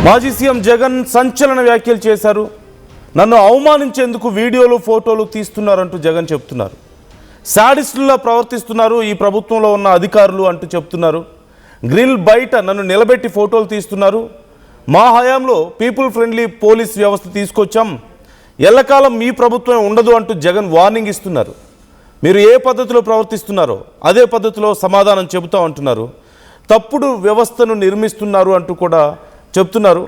మాజీ సీఎం జగన్ సంచలన వ్యాఖ్యలు చేశారు. నన్ను అవమానించేందుకు వీడియోలు ఫోటోలు తీస్తున్నారంటూ జగన్ చెప్తున్నారు. శాడిస్టుల్లా ప్రవర్తిస్తున్నారు ఈ ప్రభుత్వంలో ఉన్న అధికారులు అంటూ చెప్తున్నారు. గ్రిల్ బయట నన్ను నిలబెట్టి ఫోటోలు తీస్తున్నారు. మా హయాంలో పీపుల్ ఫ్రెండ్లీ పోలీస్ వ్యవస్థ తీసుకొచ్చాం, ఎల్లకాలం మీ ప్రభుత్వం ఉండదు అంటూ జగన్ వార్నింగ్ ఇస్తున్నారు. మీరు ఏ పద్ధతిలో ప్రవర్తిస్తున్నారో అదే పద్ధతిలో సమాధానం చెబుతాం అంటున్నారు. తప్పుడు వ్యవస్థను నిర్మిస్తున్నారు అంటూ కూడా చెప్తున్నారు.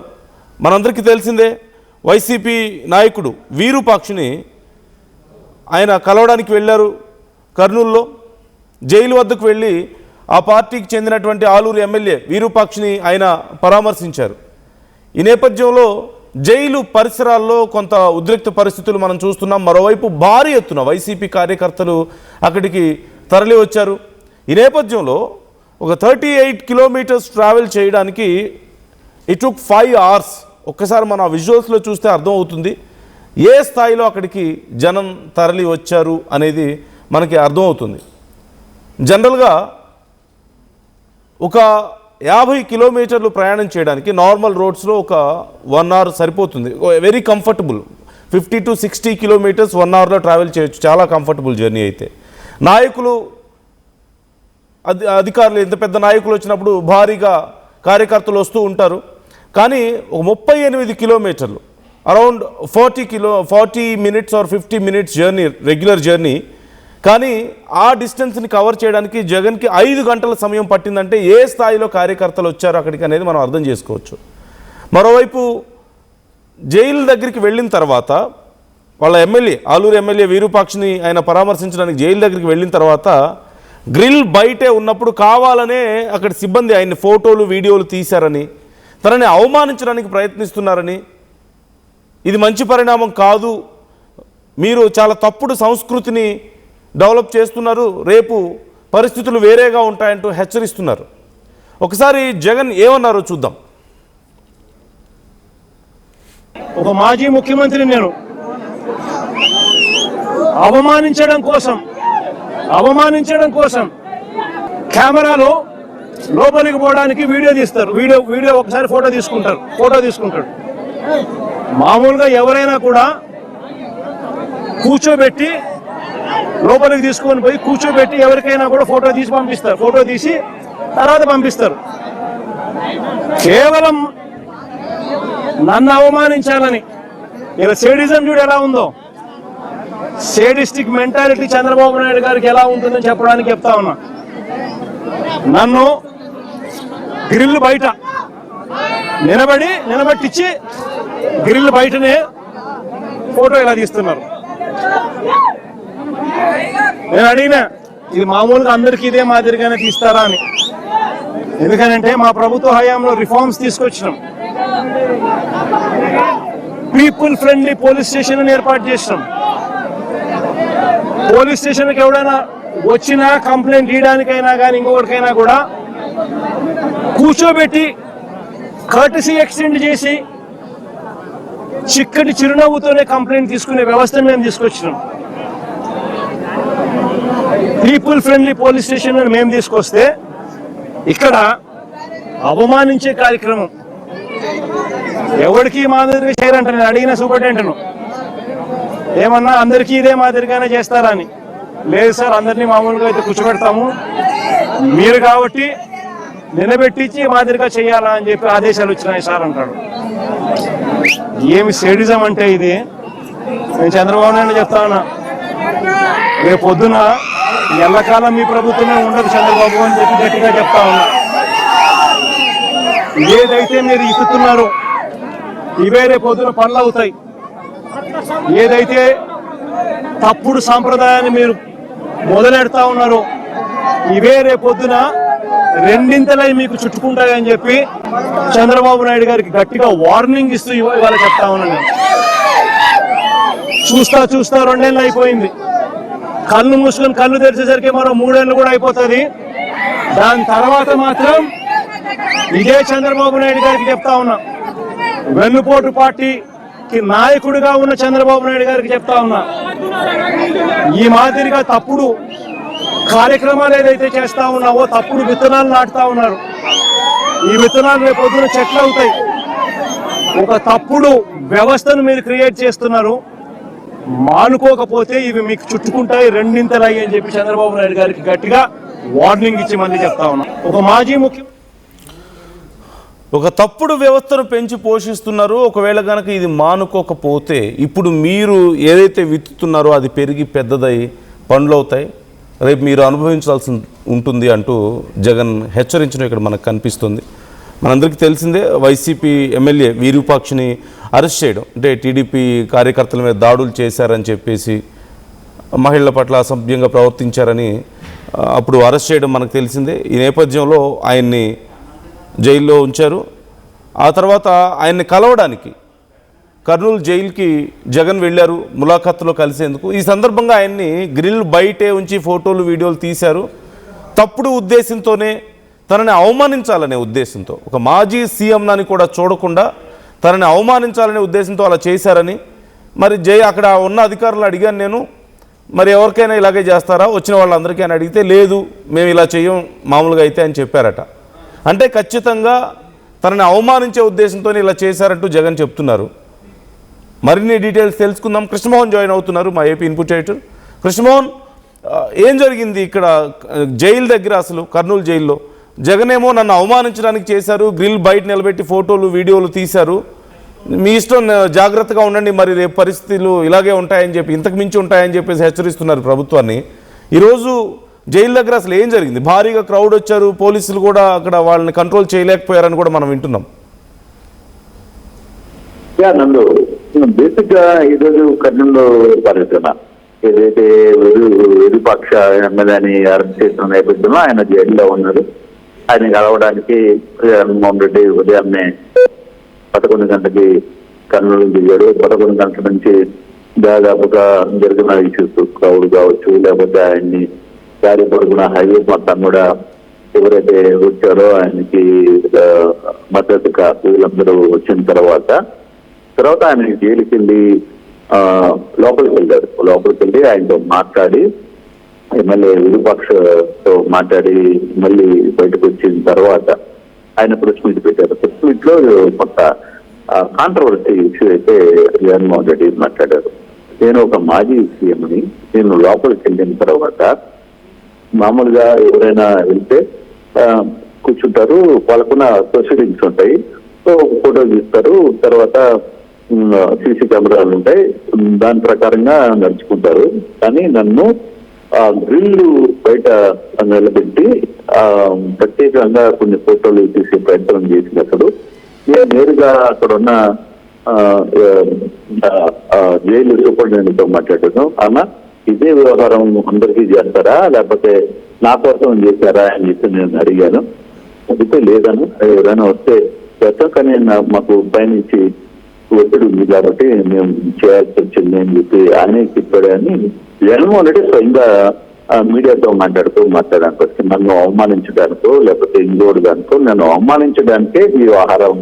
మనందరికీ తెలిసిందే, వైసీపీ నాయకుడు వీరూపాక్షిని ఆయన కలవడానికి వెళ్ళారు. కర్నూలులో జైలు వద్దకు వెళ్ళి ఆ పార్టీకి చెందినటువంటి ఆలూరు ఎమ్మెల్యే వీరూపాక్షిని ఆయన పరామర్శించారు. ఈ నేపథ్యంలో జైలు పరిసరాల్లో కొంత ఉద్రిక్త పరిస్థితులు మనం చూస్తున్నాం. మరోవైపు భారీ ఎత్తున వైసీపీ కార్యకర్తలు అక్కడికి తరలి వచ్చారు. ఈ నేపథ్యంలో ఒక 38 కిలోమీటర్స్ ట్రావెల్ చేయడానికి ఇట్ టుక్ 5 hours. ఒక్కసారి మనం ఆ విజువల్స్లో చూస్తే అర్థమవుతుంది ఏ స్థాయిలో అక్కడికి జనం తరలి వచ్చారు అనేది మనకి అర్థమవుతుంది. జనరల్గా ఒక 50 కిలోమీటర్లు ప్రయాణం చేయడానికి నార్మల్ రోడ్స్లో ఒక 1 hour సరిపోతుంది. Very comfortable. 50 to 60 కిలోమీటర్స్ 1 hourలో ట్రావెల్ చేయొచ్చు. చాలా కంఫర్టబుల్ జర్నీ. అయితే నాయకులు అధికారులు ఎంత పెద్ద నాయకులు వచ్చినప్పుడు భారీగా కార్యకర్తలు వస్తూ ఉంటారు. కానీ ఒక 38 కిలోమీటర్లు around 40 minutes or 50 minutes journey, regular journey. కానీ ఆ డిస్టెన్స్ని కవర్ చేయడానికి జగన్కి 5 గంటల సమయం పట్టిందంటే ఏ స్థాయిలో కార్యకర్తలు వచ్చారు అక్కడికి అనేది మనం అర్థం చేసుకోవచ్చు. మరోవైపు జైలు దగ్గరికి వెళ్ళిన తర్వాత వాళ్ళ ఎమ్మెల్యే ఆలూరు ఎమ్మెల్యే వీరూపాక్షిని ఆయన పరామర్శించడానికి జైలు దగ్గరికి వెళ్ళిన తర్వాత గ్రిల్ బయటే ఉన్నప్పుడు కావాలనే అక్కడ సిబ్బంది ఆయన్ని ఫోటోలు వీడియోలు తీశారని, తనని అవమానించడానికి ప్రయత్నిస్తున్నారని, ఇది మంచి పరిణామం కాదు, మీరు చాలా తప్పుడు సంస్కృతిని డెవలప్ చేస్తున్నారు, రేపు పరిస్థితులు వేరేగా ఉంటాయంటూ హెచ్చరిస్తున్నారు. ఒకసారి జగన్ ఏమన్నారో చూద్దాం. ఒక మాజీ ముఖ్యమంత్రి నేను అవమానించడం కోసం కెమెరాలో లోపలికి పోవడానికి వీడియో తీస్తారు. వీడియో ఒకసారి ఫోటో తీసుకుంటాడు. మామూలుగా ఎవరైనా కూడా కూర్చోబెట్టి లోపలికి తీసుకొని పోయి కూర్చోబెట్టి ఎవరికైనా కూడా ఫోటో తీసి పంపిస్తారు. ఫోటో తీసి తర్వాత పంపిస్తారు. కేవలం నన్ను అవమానించాలని, ఇలా సేడిజం చూడు ఎలా ఉందో, సేడిస్టిక్ మెంటాలిటీ చంద్రబాబు నాయుడు గారికి ఎలా ఉంటుందని చెప్పడానికి చెప్తా ఉన్నా. నన్ను గ్రిల్ బయట నిలబెట్టించి గ్రిల్ బయటనే ఫోటో ఇలా తీస్తున్నారు. నేను అడిగినా, ఇది మామూలుగా అందరికీ ఇదే మాదిరిగానే తీస్తారా అని. ఎందుకనంటే మా ప్రభుత్వ హయాంలో రిఫార్మ్స్ తీసుకొచ్చినాం. పీపుల్ ఫ్రెండ్లీ పోలీస్ స్టేషన్ ఏర్పాటు చేసినాం. పోలీస్ స్టేషన్కి ఎవడైనా వచ్చినా కంప్లైంట్ ఇవ్వడానికైనా కానీ ఇంకొకటికైనా కూడా కూర్చోబెట్టి కర్టసీ ఎక్స్టెండ్ చేసి చిక్కటి చిరునవ్వుతోనే కంప్లైంట్ తీసుకునే వ్యవస్థను మేము తీసుకొచ్చినాం. పీపుల్ ఫ్రెండ్లీ పోలీస్ స్టేషన్ మేము తీసుకొస్తే ఇక్కడ అవమానించే కార్యక్రమం ఎవరికి మాదిరిగా చేయరంట. నేను అడిగిన సూపరింటెండెంట్ను ఏమన్నా అందరికీ ఇదే మాదిరిగానే చేస్తారా అని. లేదు సార్, అందరినీ మామూలుగా అయితే కూర్చోబెడతాము, మీరు కాబట్టి నిలబెట్టించి మాదిరిగా చేయాలా అని చెప్పి ఆదేశాలు వచ్చినాయి సార్ అంటాడు. ఏమి సేడిజం అంటే ఇది? నేను చంద్రబాబు నాయుడు చెప్తా ఉన్నా, రేపు పొద్దున ఎల్లకాలం మీ ప్రభుత్వమే ఉండదు చంద్రబాబు అని చెప్పి గట్టిగా చెప్తా ఉన్నా. ఏదైతే మీరు ఇస్తున్నారో ఇవే రేపు పొద్దున పనులు అవుతాయి. ఏదైతే తప్పుడు సాంప్రదాయాన్ని మీరు మొదలెడతా ఉన్నారో ఇవే రేపొద్దున రెండింతలై మీకు చుట్టుకుంటాయని చెప్పి చంద్రబాబు నాయుడు గారికి గట్టిగా వార్నింగ్ ఇస్తూ ఇవాళ చెప్తా ఉన్నాను. చూస్తా 2 ఏళ్ళు అయిపోయింది. కళ్ళు మూసుకొని కళ్ళు తెరిచేసరికి మరో 3 ఏళ్ళు కూడా అయిపోతుంది. దాని తర్వాత మాత్రం ఇదే చంద్రబాబు నాయుడు గారికి చెప్తా ఉన్నా, వెన్నుపోటు పార్టీకి నాయకుడిగా ఉన్న చంద్రబాబు నాయుడు గారికి చెప్తా ఉన్నా, ఈ మాదిరిగా తప్పుడు కార్యక్రమాలు ఏదైతే చేస్తా ఉన్నావో, తప్పుడు విత్తనాలు నాటుతా ఉన్నారు. ఈ విత్తనాలు రేపు పొద్దున చెట్లు అవుతాయి. ఒక తప్పుడు వ్యవస్థను మీరు క్రియేట్ చేస్తున్నారు. మానుకోకపోతే ఇవి మీకు చుట్టుకుంటాయి, రెండింతలయ్యి అని చెప్పి చంద్రబాబు నాయుడు గారికి గట్టిగా వార్నింగ్ ఇచ్చి మళ్ళీ చెప్తా ఉన్నాం. ఒక మాజీ ముఖ్యమంత్రి ఒక తప్పుడు వ్యవస్థను పెంచి పోషిస్తున్నారు. ఒకవేళ కనుక ఇది మానుకోకపోతే ఇప్పుడు మీరు ఏదైతే విత్తుతున్నారో అది పెరిగి పెద్దదై పండ్లు అవుతాయి, రేపు మీరు అనుభవించాల్సి ఉంటుంది అంటూ జగన్ హెచ్చరించడం ఇక్కడ మనకు కనిపిస్తుంది. మనందరికీ తెలిసిందే, వైసీపీ ఎమ్మెల్యే విరూపాక్షిని అరెస్ట్ చేయడం, అంటే టీడీపీ కార్యకర్తల మీద దాడులు చేశారని చెప్పేసి, మహిళల పట్ల అసభ్యంగా ప్రవర్తించారని అప్పుడు అరెస్ట్ చేయడం మనకు తెలిసిందే. ఈ నేపథ్యంలో ఆయన్ని జైల్లో ఉంచారు. ఆ తర్వాత ఆయన్ని కలవడానికి కర్నూలు జైలుకి జగన్ వెళ్ళారు ములాఖత్తులో కలిసేందుకు. ఈ సందర్భంగా ఆయన్ని గ్రిల్ బయటే ఉంచి ఫోటోలు వీడియోలు తీశారు. తప్పుడు ఉద్దేశంతోనే, తనని అవమానించాలనే ఉద్దేశంతో, ఒక మాజీ సీఎంని కూడా చూడకుండా తనని అవమానించాలనే ఉద్దేశంతో అలా చేశారని మరి అక్కడ ఉన్న అధికారులు అడిగాను నేను, మరి ఎవరికైనా ఇలాగే చేస్తారా వచ్చిన వాళ్ళందరికీ అని అడిగితే లేదు మేము ఇలా చేయం మామూలుగా అయితే అని చెప్పారట. అంటే ఖచ్చితంగా తనని అవమానించే ఉద్దేశంతో ఇలా చేశారంటూ జగన్ చెప్తున్నారు. మరిన్ని డీటెయిల్స్ తెలుసుకుందాం. కృష్ణమోహన్ జాయిన్ అవుతున్నారు, మా ఏపీ ఇన్పుట్ ఎడిటర్. కృష్ణమోహన్, ఏం జరిగింది ఇక్కడ జైలు దగ్గర? అసలు కర్నూలు జైల్లో జగన్ ఏమో నన్ను అవమానించడానికి చేశారు, గ్రిల్ బయట నిలబెట్టి ఫోటోలు వీడియోలు తీశారు, మీ ఇష్టం జాగ్రత్తగా ఉండండి, మరి రేపు పరిస్థితులు ఇలాగే ఉంటాయని చెప్పి, ఇంతకు మించి ఉంటాయని చెప్పేసి హెచ్చరిస్తున్నారు ప్రభుత్వాన్ని. ఈరోజు జైలు దగ్గర అసలు ఏం జరిగింది? భారీగా క్రౌడ్ వచ్చారు, పోలీసులు కూడా అక్కడ వాళ్ళని కంట్రోల్ చేయలేకపోయారని కూడా మనం వింటున్నాం. నందు బేసిక్ గా ఈరోజు కర్నూలు పర్యటన ఏదైతే విరూపాక్ష ఎమ్మెల్యేని అరెస్ట్ చేసిన నేపథ్యంలో ఆయన జైల్లో ఉన్నారు. ఆయన కలవడానికి జగన్మోహన్ రెడ్డి ఉదయాన్నే 11 గంటలకి కర్నూలు దిగాడు. 11 గంటల నుంచి దాదాపుగా జరిగిన ఇష్యూస్, క్రౌడ్ కావచ్చు, లేకపోతే ఆయన్ని దారి పొడుగున హైవే మొత్తం కూడా ఎవరైతే వచ్చారో ఆయనకి మద్దతుగా వీళ్ళందరూ వచ్చిన తర్వాత ఆయన జైలుకి వెళ్ళి లోపలికి వెళ్ళారు. లోపలికి వెళ్ళి ఆయనతో మాట్లాడి, ఎమ్మెల్యే విరూపాక్షతో మాట్లాడి మళ్ళీ బయటకు వచ్చిన తర్వాత ఆయన ప్రెస్ మీట్ పెట్టారు. ప్రెస్ మీట్ లో కొంత కాంట్రవర్సీ ఇష్యూ అయితే జగన్మోహన్ రెడ్డి మాట్లాడారు. నేను ఒక మాజీ సీఎంని, నేను లోపలికి వెళ్ళిన తర్వాత మామూలుగా ఎవరైనా వెళ్తే కూర్చుంటారు, వాళ్ళకున్న ప్రొసీడింగ్స్ ఉంటాయి, సో ఫోటో తీస్తారు, తర్వాత సీసీ కెమెరాలు ఉంటాయి, దాని ప్రకారంగా నడుచుకుంటారు. కానీ నన్ను గ్రిల్ బయట నిలబెట్టి ప్రత్యేకంగా కొన్ని ఫోటోలు తీసే ప్రయత్నం చేసినప్పుడు నేను నేరుగా అక్కడ ఉన్న జైలు సూపరింటెండెంట్ తో మాట్లాడాను. అన్న ఇదే వ్యవహారం అందరికీ చేస్తారా లేకపోతే నా కోసం చేశారా అని చెప్పి నేను అడిగాను. అయితే లేదను, ఎవరైనా వస్తే చేస్తాం, కానీ మాకు పైనుంచి ఒత్తిడి ఉంది కాబట్టి మేము చేయాల్సి వచ్చింది అని చెప్పి ఆయనే చెప్పాడు. అని జగన్మోహన్ రెడ్డి స్వయంగా మీడియాతో మాట్లాడడానికి వస్తే నన్ను అవమానించడానికో లేకపోతే ఇంకోటి దానికో, నన్ను అవమానించడానికే ఈ వ్యవహారం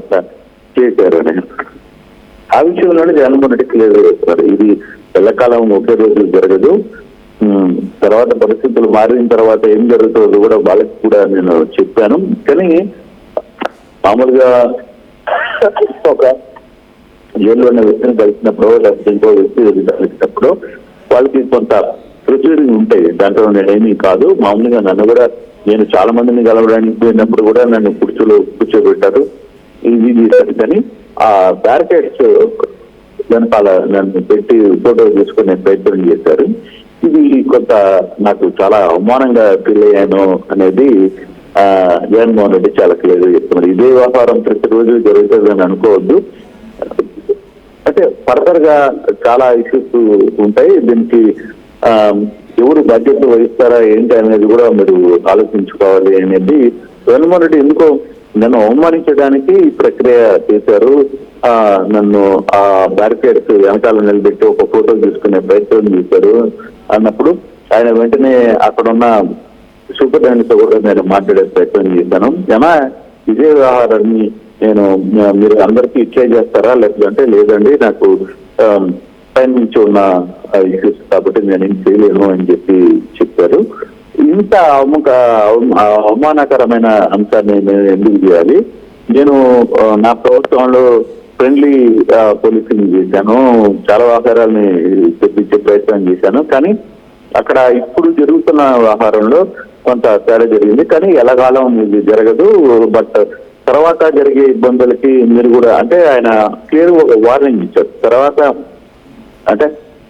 చేశారు అని ఆ విషయంలోనే జగన్మోహన్ రెడ్డి క్లియర్ చేస్తున్నారు. ఇది ఎల్లకాలం ఒకే రోజు జరగదు, తర్వాత పరిస్థితులు మారిన తర్వాత ఏం జరుగుతుందో కూడా వాళ్ళకి కూడా నేను చెప్పాను. కానీ మామూలుగా ఒక జైల్లో ఉన్న వ్యక్తిని కలిసినప్పుడు లేకపోతే ఇంకో వ్యక్తి కలిసినప్పుడు వాళ్ళకి కొంత ప్రొసీడింగ్ ఉంటాయి, దాంట్లో నేనేమీ కాదు. మామూలుగా నన్ను కూడా, నేను చాలా మందిని కలవడానికి పోయినప్పుడు కూడా నన్ను కూర్చోబెట్టారు, ఇది చేశారు. కానీ ఆ బ్యారికేడ్స్ వెనకాల నన్ను పెట్టి ఫోటో తీసుకునే ప్రయత్నం చేశారు. ఇది కొంత నాకు చాలా అవమానంగా ఫీల్ అయ్యాను అనేది జగన్మోహన్ రెడ్డి చాలా క్లియర్గా చెప్తున్నారు. ఇదే వ్యవహారం ప్రతిరోజు జరుగుతుందని అనుకోవద్దు. అంటే ఫర్దర్ గా చాలా ఇష్యూస్ ఉంటాయి, దీనికి ఎవరు బాధ్యత వహిస్తారా ఏంటి అనేది కూడా మీరు ఆలోచించుకోవాలి అనేది. జగన్మోహన్ రెడ్డి ఎందుకో నన్ను అవమానించడానికి ప్రక్రియ చేశారు, నన్ను ఆ బ్యారికేడ్స్ వెనకాల నిలబెట్టి ఒక ఫోటో తీసుకునే ప్రయత్నం చేశారు అన్నప్పుడు ఆయన వెంటనే అక్కడున్న సూపరింటెండెంట్ తో కూడా నేను మాట్లాడే ప్రయత్నం చేశాను. ఏమా ఇదే వ్యవహారాన్ని మీరు అందరికీ ఇచ్చే చేస్తారా లేకపోతే లేదండి, నాకు పైన నుంచి ఉన్న ఇష్యూస్ కాబట్టి నేను ఏం చేయలేను అని చెప్పారు. ఇంత అవమానకరమైన అంశాన్ని నేను ఎందుకు చేయాలి? నేను నా ప్రభుత్వంలో ఫ్రెండ్లీ పోలీసింగ్ చేశాను, చాలా వ్యవహారాలని తెప్పించే ప్రయత్నం చేశాను. కానీ అక్కడ ఇప్పుడు జరుగుతున్న వ్యవహారంలో కొంత తేడా జరిగింది. కానీ ఎలాగాలం ఇది జరగదు, బట్ తర్వాత జరిగే ఇబ్బందులకి మీరు కూడా అంటే ఆయన క్లియర్ వార్నింగ్ ఇచ్చారు. తర్వాత అంటే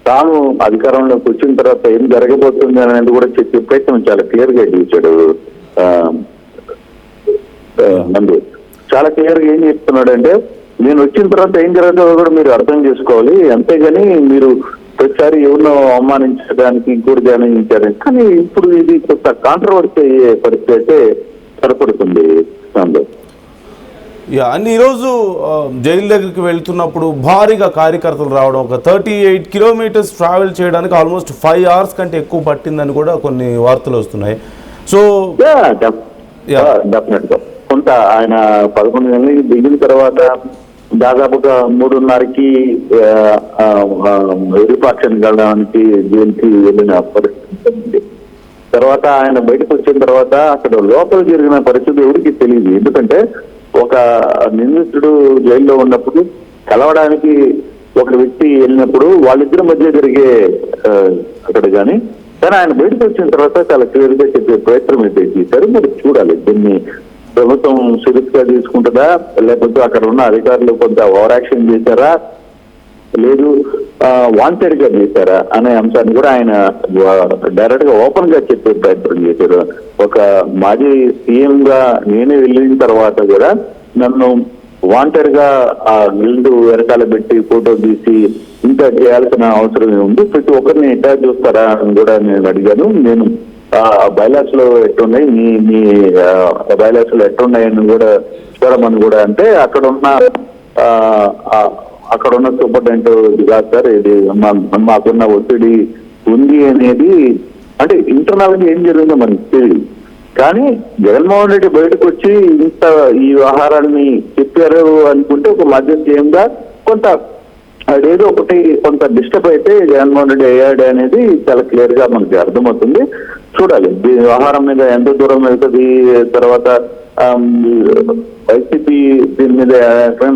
తాను అధికారంలోకి వచ్చిన తర్వాత ఏం జరగబోతుంది అనేది కూడా చెప్పే ప్రయత్నం చాలా క్లియర్ గా ఇచ్చాడు. నందు చాలా క్లియర్ గా ఏం చెప్తున్నాడు అంటే, నేను వచ్చిన తర్వాత ఏం జరుగుతుందో కూడా మీరు అర్థం చేసుకోవాలి, అంతేగాని మీరు ప్రతిసారి ఎవరినో అవమానించడానికి ఇంకోటి ధ్యానించారు. కానీ ఇప్పుడు ఇది కొంత కాంట్రవర్సీ అయ్యే పరిస్థితి అయితే సరిపడుతుంది నందు. అన్ని ఈరోజు జైలు దగ్గరికి వెళ్తున్నప్పుడు భారీగా కార్యకర్తలు రావడం, ఒక 38 కిలోమీటర్స్ ట్రావెల్ చేయడానికి ఆల్మోస్ట్ 5 hours కంటే ఎక్కువ పట్టిందని కూడా కొన్ని వార్తలు వస్తున్నాయి. సో డెఫినెట్ గా కొంత ఆయన 11 గంటలకి దిగిన తర్వాత దాదాపుగా 3:30కి రిపాక్షన్ వెళ్ళడానికి జైలుకి వెళ్ళిన పరిస్థితి. తర్వాత ఆయన బయటకు వచ్చిన తర్వాత అక్కడ లోపల జరిగిన పరిస్థితి ఎవరికి తెలియదు. ఎందుకంటే ఒక నిందితుడు జైల్లో ఉన్నప్పుడు కలవడానికి ఒక వ్యక్తి వెళ్ళినప్పుడు వాళ్ళిద్దరి మధ్య జరిగే అక్కడ కానీ ఆయన బయటకు వచ్చిన తర్వాత చాలా క్లియర్ గా చెప్పే ప్రయత్నం అయితే చేశారు. మరి చూడాలి, దీన్ని ప్రభుత్వం సీరియస్ గా తీసుకుంటుందా, లేకపోతే అక్కడ ఉన్న అధికారులు కొంత ఓవర్ యాక్షన్ చేశారా, లేదు వాంటెడ్ గా చేశారా అనే అంశాన్ని కూడా ఆయన డైరెక్ట్ గా ఓపెన్ గా చెప్పే ప్రయత్నం చేశారు. ఒక మాజీ సీఎం గా నేనే వెళ్ళిన తర్వాత కూడా నన్ను వాంటెడ్ గా ఆ గిల్డ్ వెనకాల పెట్టి ఫోటో తీసి ఇంకా చేయాల్సిన అవసరం ఉంది, ప్రతి ఒక్కరిని ఎట్టా చూస్తారా అని కూడా నేను అడిగాను. నేను బైలాస్ లో ఎట్టున్నాయి, మీ బైలాస్ లో ఎట్టున్నాయని కూడా చూడమని కూడా అంటే అక్కడున్న సూపరింటెండెంట్ కాదు సార్, ఇది మాకున్న ఒత్తిడి ఉంది అనేది అంటే ఇంటర్నల్ గా ఏం జరిగిందో మనకి తెలియదు. కానీ జగన్మోహన్ రెడ్డి బయటకు వచ్చి ఇంత ఈ వ్యవహారాన్ని చెప్పారు అనుకుంటే ఒక మధ్య సీఎంగా కొంత అదేదో ఒకటి కొంత డిస్టర్బ్ అయితే జగన్మోహన్ రెడ్డి అయ్యాడు అనేది చాలా క్లియర్ గా మనకి అర్థమవుతుంది. చూడాలి దీని వ్యవహారం మీద ఎంత దూరం వెళ్తుంది, తర్వాత వైసీపీ దీని మీద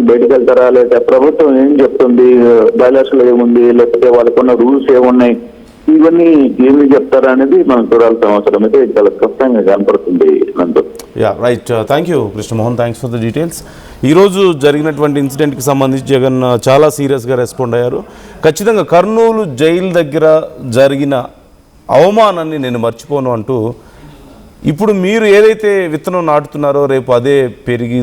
బయటకు వెళ్తారా, లేదా ప్రభుత్వం ఏం చెప్తుంది, బైలాస్ లో ఏముంది, లేకపోతే వాళ్ళకున్న రూల్స్ ఏమున్నాయి, ఇవన్నీ ఏమి చెప్తారా అనేది మనం చూడాల్సిన అవసరం అయితే చాలా స్పష్టంగా కనపడుతుంది. Right, thank you Krishnamohan, thanks for the details. ఈరోజు జరిగినటువంటి ఇన్సిడెంట్కి సంబంధించి జగన్ చాలా సీరియస్గా రెస్పాండ్ అయ్యారు. ఖచ్చితంగా కర్నూలు జైలు దగ్గర జరిగిన అవమానాన్ని నేను మర్చిపోను అంటూ, ఇప్పుడు మీరు ఏదైతే విత్తనం నాటుతున్నారో రేపు అదే పెరిగి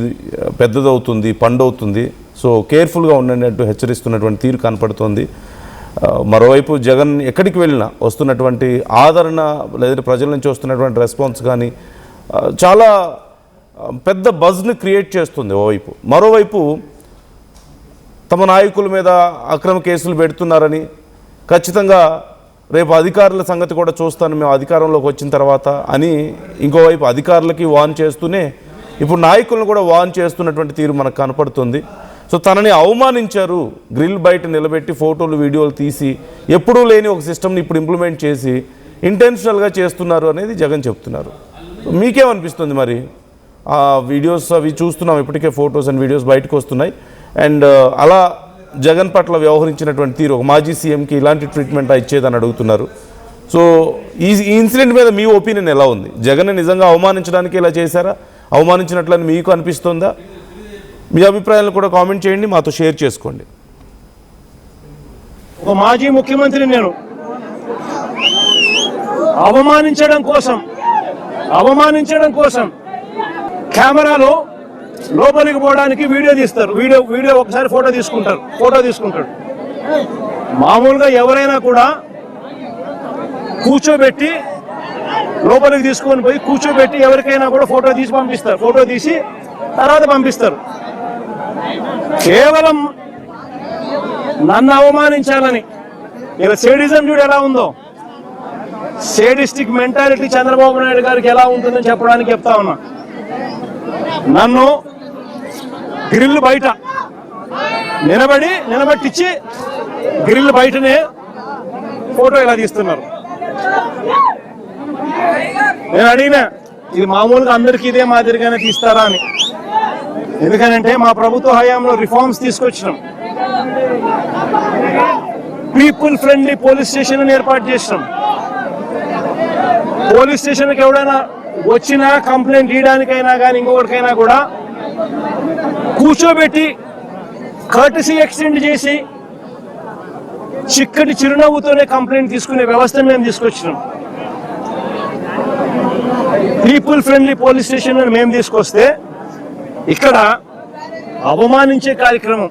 పెద్దదవుతుంది, పండవుతుంది, సో కేర్ఫుల్గా ఉండండి అంటూ హెచ్చరిస్తున్నటువంటి తీరు కనపడుతోంది. మరోవైపు జగన్ ఎక్కడికి వెళ్ళినా వస్తున్నటువంటి ఆదరణ లేదా ప్రజల నుంచి వస్తున్నటువంటి రెస్పాన్స్ కానీ చాలా పెద్ద బజ్ని క్రియేట్ చేస్తుంది ఓవైపు. మరోవైపు తమ నాయకుల మీద అక్రమ కేసులు పెడుతున్నారని, ఖచ్చితంగా రేపు అధికారుల సంగతి కూడా చూస్తాను మేము అధికారంలోకి వచ్చిన తర్వాత అని ఇంకోవైపు అధికారులకి వార్న్ చేస్తూనే ఇప్పుడు నాయకులను కూడా వార్న్ చేస్తున్నటువంటి తీరు మనకు కనపడుతుంది. సో తనని అవమానించారు, గ్రిల్ బయట నిలబెట్టి ఫోటోలు వీడియోలు తీసి ఎప్పుడూ లేని ఒక సిస్టమ్ని ఇప్పుడు ఇంప్లిమెంట్ చేసి ఇంటెన్షనల్గా చేస్తున్నారు అనేది జగన్ చెప్తున్నారు. మీకేమనిపిస్తుంది మరి? ఆ వీడియోస్ అవి చూస్తున్నాం, ఇప్పటికే ఫొటోస్ అండ్ వీడియోస్ బయటకు వస్తున్నాయి. అండ్ అలా జగన్ పట్ల వ్యవహరించినటువంటి తీరు, ఒక మాజీ సీఎంకి ఇలాంటి ట్రీట్మెంట్ ఇచ్చేదని అడుగుతున్నారు. సో ఈ ఇన్సిడెంట్ మీద మీ ఒపీనియన్ ఎలా ఉంది? జగన్ నిజంగా అవమానించడానికి ఇలా చేశారా, అవమానించినట్లని మీకు అనిపిస్తుందా? మీ అభిప్రాయాలను కూడా కామెంట్ చేయండి, మాతో షేర్ చేసుకోండి. ఒక మాజీ ముఖ్యమంత్రి నేను అవమానించడం కోసం కెమెరాలో లోపలికి పోవడానికి వీడియో తీస్తారు, వీడియో ఒకసారి ఫోటో తీసుకుంటాడు. మామూలుగా ఎవరైనా కూడా కూర్చోబెట్టి లోపలికి తీసుకొని పోయి కూర్చోబెట్టి ఎవరికైనా కూడా ఫోటో తీసి పంపిస్తారు, ఫోటో తీసి తర్వాత పంపిస్తారు. కేవలం నన్ను అవమానించాలని, ఇలా సేడిజం చూడు ఎలా ఉందో, సేడిస్టిక్ మెంటాలిటీ చంద్రబాబు నాయుడు గారికి ఎలా ఉంటుందని చెప్పడానికి చెప్తా ఉన్నా. నన్ను గ్రిల్ బయట నిలబెట్టించి గ్రిల్ బయటనే ఫోటో ఇలా తీస్తున్నారు. నేను అడిగినా ఇది మామూలుగా అందరికీ ఇదే మాదిరిగానే తీస్తారా అని. ఎందుకనంటే మా ప్రభుత్వ హయాంలో రిఫార్మ్స్ తీసుకొచ్చినాం. పీపుల్ ఫ్రెండ్లీ పోలీస్ స్టేషన్ ఏర్పాటు చేసినాం. పోలీస్ స్టేషన్కి ఎవడైనా వచ్చినా కంప్లైంట్ ఇవ్వడానికైనా కానీ ఇంకొకటికైనా కూడా కూర్చోబెట్టి కర్టసీ ఎక్స్టెండ్ చేసి చిక్కటి చిరునవ్వుతోనే కంప్లైంట్ తీసుకునే వ్యవస్థను మేము తీసుకొచ్చినాం. పీపుల్ ఫ్రెండ్లీ పోలీస్ స్టేషన్ మేము తీసుకొస్తే ఇక్కడ అవమానించే కార్యక్రమం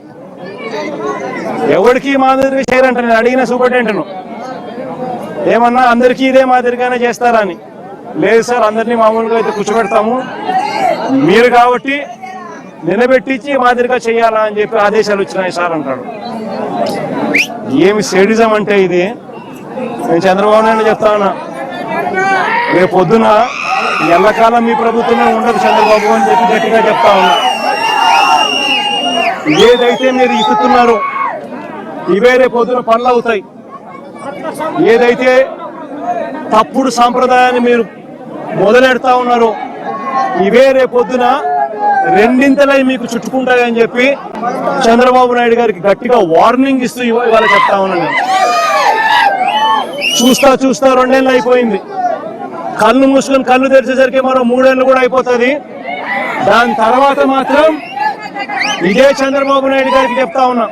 ఎవరికి మాదిరిగా చేయరంట. నేను అడిగిన సూపరింటెండెంట్ను ఏమన్నా అందరికీ ఇదే మాదిరిగానే చేస్తారా అని. లేదు సార్, అందరినీ మామూలుగా అయితే కూర్చోబెడతాము, మీరు కాబట్టి నిలబెట్టించి మాదిరిగా చేయాలా అని చెప్పి ఆదేశాలు వచ్చినాయి సార్ అంటాడు. ఏమి సేడిజం అంటే ఇది? నేను చంద్రబాబు నాయుడు చెప్తా ఉన్నా, రేపు పొద్దున ఎల్లకాలం మీ ప్రభుత్వమే ఉండదు చంద్రబాబు అని చెప్పి గట్టిగా చెప్తా ఉన్నా. ఏదైతే మీరు ఇస్తున్నారో ఇవే రేపు పొద్దున పనులు అవుతాయి. ఏదైతే తప్పుడు సాంప్రదాయాన్ని మీరు మొదలెడతా ఉన్నారో ఇవే రేపు పొద్దున రెండింతలై మీకు చుట్టుకుంటాయని చెప్పి చంద్రబాబు నాయుడు గారికి గట్టిగా వార్నింగ్ ఇస్తూ ఇవాళ చెప్తా ఉన్నాను. చూస్తా 2 ఏళ్ళు అయిపోయింది. కళ్ళు మూసుకొని కళ్ళు తెరిచేసరికి మరో 3 ఏళ్ళు కూడా అయిపోతుంది. దాని తర్వాత మాత్రం ఇదే చంద్రబాబు నాయుడు గారికి చెప్తా ఉన్నా,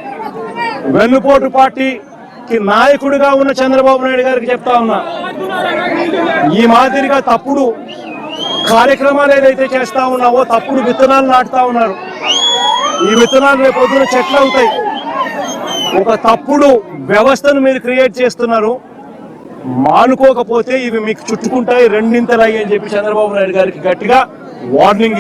వెన్నుపోటు పార్టీకి నాయకుడిగా ఉన్న చంద్రబాబు నాయుడు గారికి చెప్తా ఉన్నా, ఈ మాదిరిగా తప్పుడు కార్యక్రమాలు ఏదైతే చేస్తా ఉన్నావో, తప్పుడు విత్తనాలు నాటుతా ఉన్నారు. ఈ విత్తనాలు రేపు పొద్దున చెట్లు అవుతాయి. ఒక తప్పుడు వ్యవస్థను మీరు క్రియేట్ చేస్తున్నారు. మానుకోకపోతే ఇవి మీకు చుట్టుకుంటాయి, రెండింతలయ్యి అని చెప్పి చంద్రబాబు నాయుడు గారికి గట్టిగా వార్నింగ్